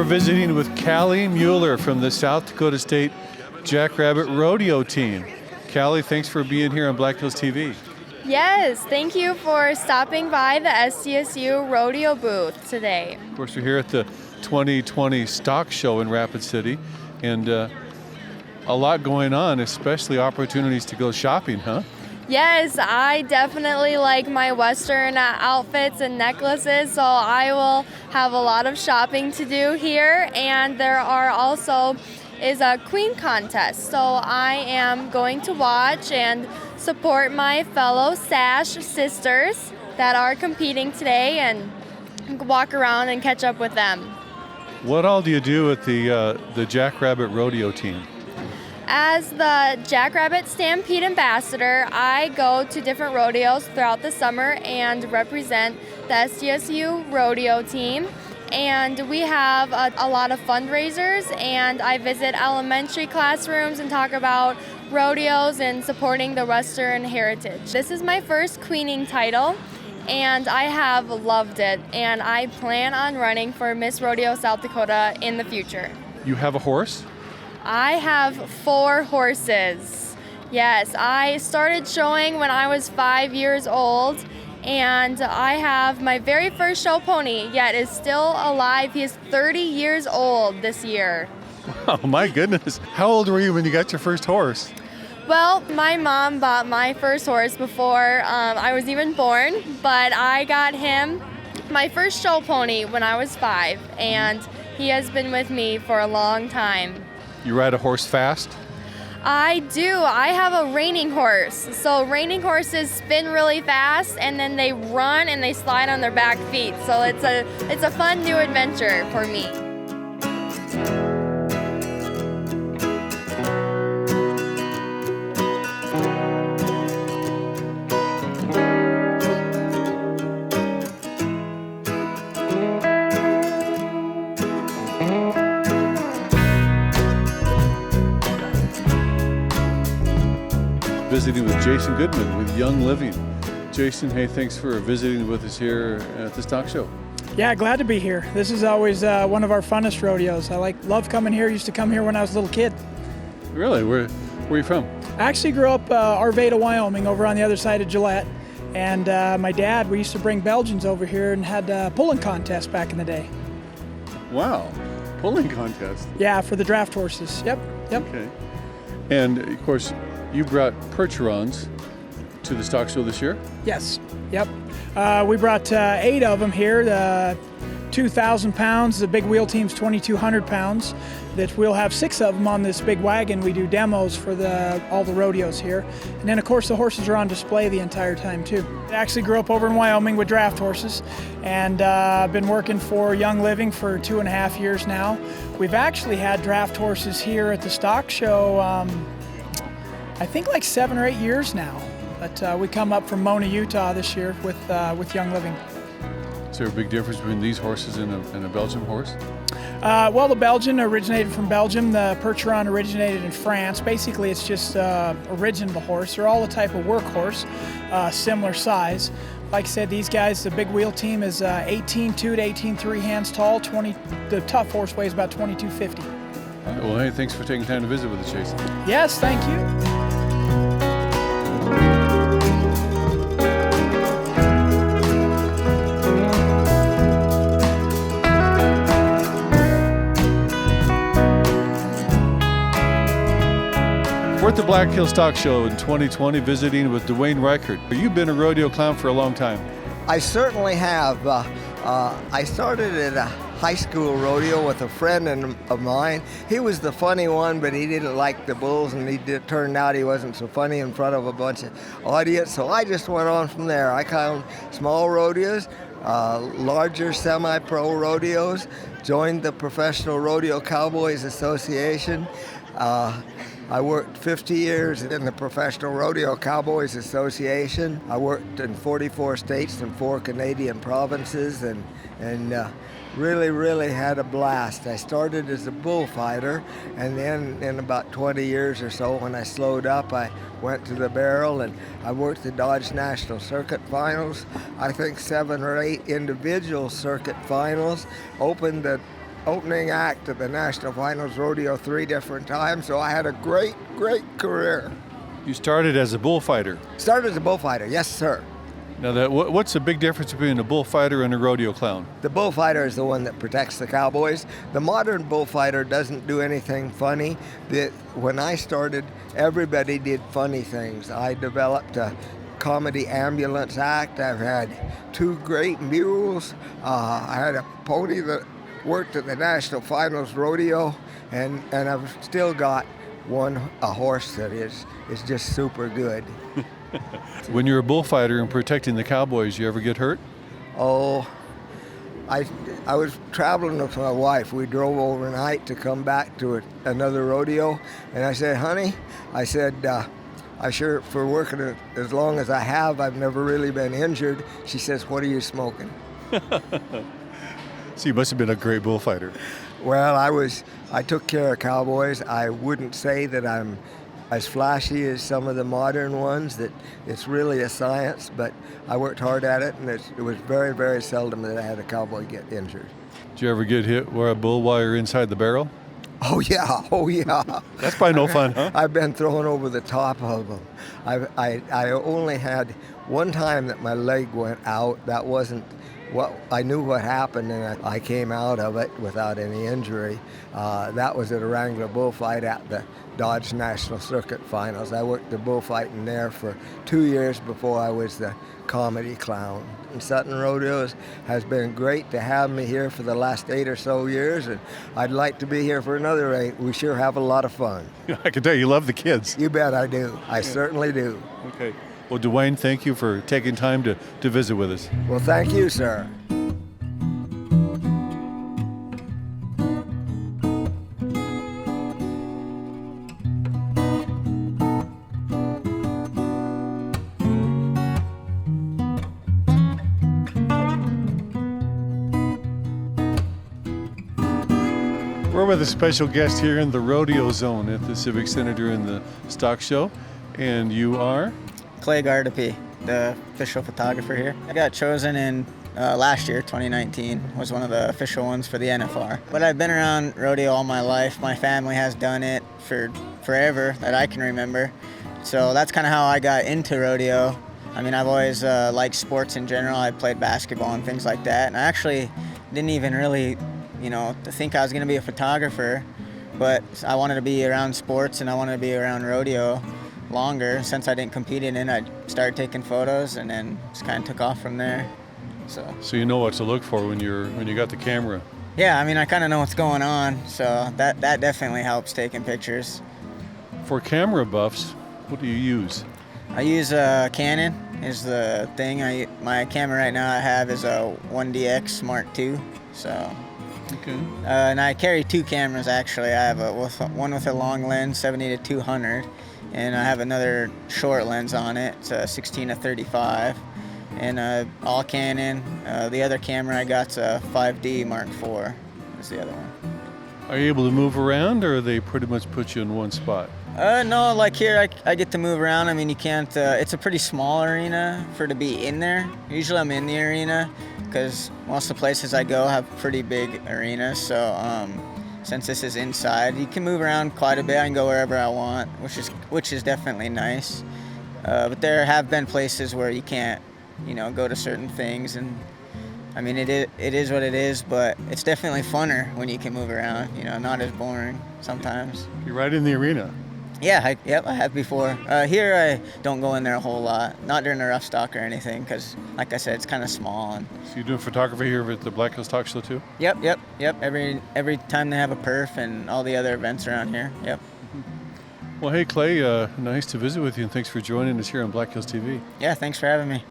visiting with Kalle Muller from the South Dakota State Jackrabbit Rodeo team. Kalle, thanks for being here on Black Hills TV. Yes, thank you for stopping by the SDSU rodeo booth today. Of course, we're here at the 2020 Stock Show in Rapid City, and a lot going on, especially opportunities to go shopping, huh? Yes, I definitely like my Western outfits and necklaces, so I will have a lot of shopping to do here. And there are also is a queen contest, so I am going to watch and support my fellow Sash sisters that are competing today and walk around and catch up with them. What all do you do with the Jackrabbit Rodeo team? As the Jackrabbit Stampede Ambassador, I go to different rodeos throughout the summer and represent the SDSU rodeo team. And we have a lot of fundraisers, and I visit elementary classrooms and talk about rodeos and supporting the Western heritage. This is my first queening title, and I have loved it, and I plan on running for Miss Rodeo South Dakota in the future. You have a horse? I have 4 horses. Yes, I started showing when I was 5 years old, and I have my very first show pony, yet is still alive. He is 30 years old this year. Oh my goodness. How old were you when you got your first horse? Well, my mom bought my first horse before I was even born, but I got him, my first show pony, when I was 5, and he has been with me for a long time. You ride a horse fast? I do. I have a reining horse. So reining horses spin really fast, and then they run and they slide on their back feet. So it's a fun new adventure for me. Visiting with Jason Goodman with Young Living. Jason, hey, thanks for visiting with us here at the Stock Show. Yeah, glad to be here. This is always one of our funnest rodeos. I love coming here. Used to come here when I was a little kid. Really? Where are you from? I actually grew up Arvada, Wyoming, over on the other side of Gillette. And my dad, we used to bring Belgians over here and had a pulling contest back in the day. Wow, pulling contest. Yeah, for the draft horses. Yep. Okay. And of course, you brought Percherons to the Stock Show this year? Yes. Yep. We brought 8 of them here. The 2,000 pounds. The big wheel team's 2,200 pounds. That we'll have 6 of them on this big wagon. We do demos for all the rodeos here. And then, of course, the horses are on display the entire time, too. I actually grew up over in Wyoming with draft horses, and I've been working for Young Living for 2.5 years now. We've actually had draft horses here at the Stock Show I think like 7 or 8 years now, but we come up from Mona, Utah this year with Young Living. Is there a big difference between these horses and a Belgian horse? Well, the Belgian originated from Belgium. The Percheron originated in France. Basically, it's just original horse. They're all a type of workhorse, similar size. Like I said, these guys, the big wheel team is 18.2 to 18.3 hands tall. The tough horse weighs about 2250. All right, well, hey, thanks for taking time to visit with us, Jason. Yes, thank you. We're at the Black Hills Stock Show in 2020, visiting with Dewayne Record. You've been a rodeo clown for a long time. I certainly have. I started at a high school rodeo with a friend of mine. He was the funny one, but he didn't like the bulls, and it turned out he wasn't so funny in front of a bunch of audience, so I just went on from there. I clowned small rodeos, larger semi-pro rodeos, joined the Professional Rodeo Cowboys Association. I worked 50 years in the Professional Rodeo Cowboys Association. I worked in 44 states and 4 Canadian provinces, and really had a blast. I started as a bullfighter, and then in about 20 years or so, when I slowed up, I went to the barrel, and I worked the Dodge National Circuit Finals. I think 7 or 8 individual circuit finals. Opened the opening act at the National Finals Rodeo 3 different times, so I had a great career. You started as a bullfighter. Started as a bullfighter, yes sir. Now, what's the big difference between a bullfighter and a rodeo clown? The bullfighter is the one that protects the cowboys. The modern bullfighter doesn't do anything funny. When I started, everybody did funny things. I developed a comedy ambulance act. I've had 2 great mules. I had a pony that worked at the National Finals Rodeo, and I've still got a horse that is just super good. When you're a bullfighter and protecting the cowboys, you ever get hurt? Oh, I was traveling with my wife. We drove overnight to come back to another rodeo, and I said, honey, I sure, for working as long as I have, I've never really been injured. She says, what are you smoking? So you must have been a great bullfighter. Well, I took care of cowboys. I wouldn't say that I'm as flashy as some of the modern ones, that it's really a science, but I worked hard at it, and it was very seldom that I had a cowboy get injured. Did you ever get hit where a bull while you're inside the barrel? Oh yeah. That's probably no fun, huh? I've been thrown over the top of them. I only had one time that my leg went out. That wasn't I knew what happened, and I came out of it without any injury. That was at a Wrangler bullfight at the Dodge National Circuit Finals. I worked the bullfighting there for 2 years before I was the comedy clown. And Sutton Rodeo has been great to have me here for the last 8 or so years, and I'd like to be here for another 8. We sure have a lot of fun. I can tell you love the kids. You bet I do. I certainly do. Okay. Well, Dewayne, thank you for taking time to visit with us. Well, thank you, sir. We're with a special guest here in the rodeo zone at the Civic Center during the stock show, and you are? Tepee, the official photographer here. I got chosen in last year, 2019, was one of the official ones for the NFR. But I've been around rodeo all my life. My family has done it for forever that I can remember. So that's kind of how I got into rodeo. I mean, I've always liked sports in general. I played basketball and things like that. And I actually didn't even really, think I was going to be a photographer. But I wanted to be around sports, and I wanted to be around rodeo longer. Since I didn't compete in it, I started taking photos, and then just kind of took off from there. So you know what to look for when you got the camera. Yeah, I mean, I kind of know what's going on, so that definitely helps taking pictures. For camera buffs, what do you use? I use a Canon is the thing. My camera right now I have is a 1DX Mark II. So. Okay. And I carry 2 cameras actually. I have one with a long lens, 70 to 200, and I have another short lens on it. It's a 16 to 35, and all Canon. The other camera I got's a 5D Mark IV. Is the other one. Are you able to move around, or they pretty much put you in one spot? No, like here I get to move around. I mean, you can't. It's a pretty small arena to be in there. Usually I'm in the arena, because most of the places I go have pretty big arenas. So since this is inside, you can move around quite a bit. I can go wherever I want, which is definitely nice. But there have been places where you can't, go to certain things. And I mean, it is what it is, but it's definitely funner when you can move around. Not as boring sometimes. You're right in the arena. Yeah, I have before. Here I don't go in there a whole lot, not during the rough stock or anything, because like I said, it's kind of small. And so you're doing photography here at the Black Hills Talk Show too? Yep. Every time they have a perf and all the other events around here. Yep. Well, hey Clay, nice to visit with you, and thanks for joining us here on Black Hills TV. Yeah, thanks for having me.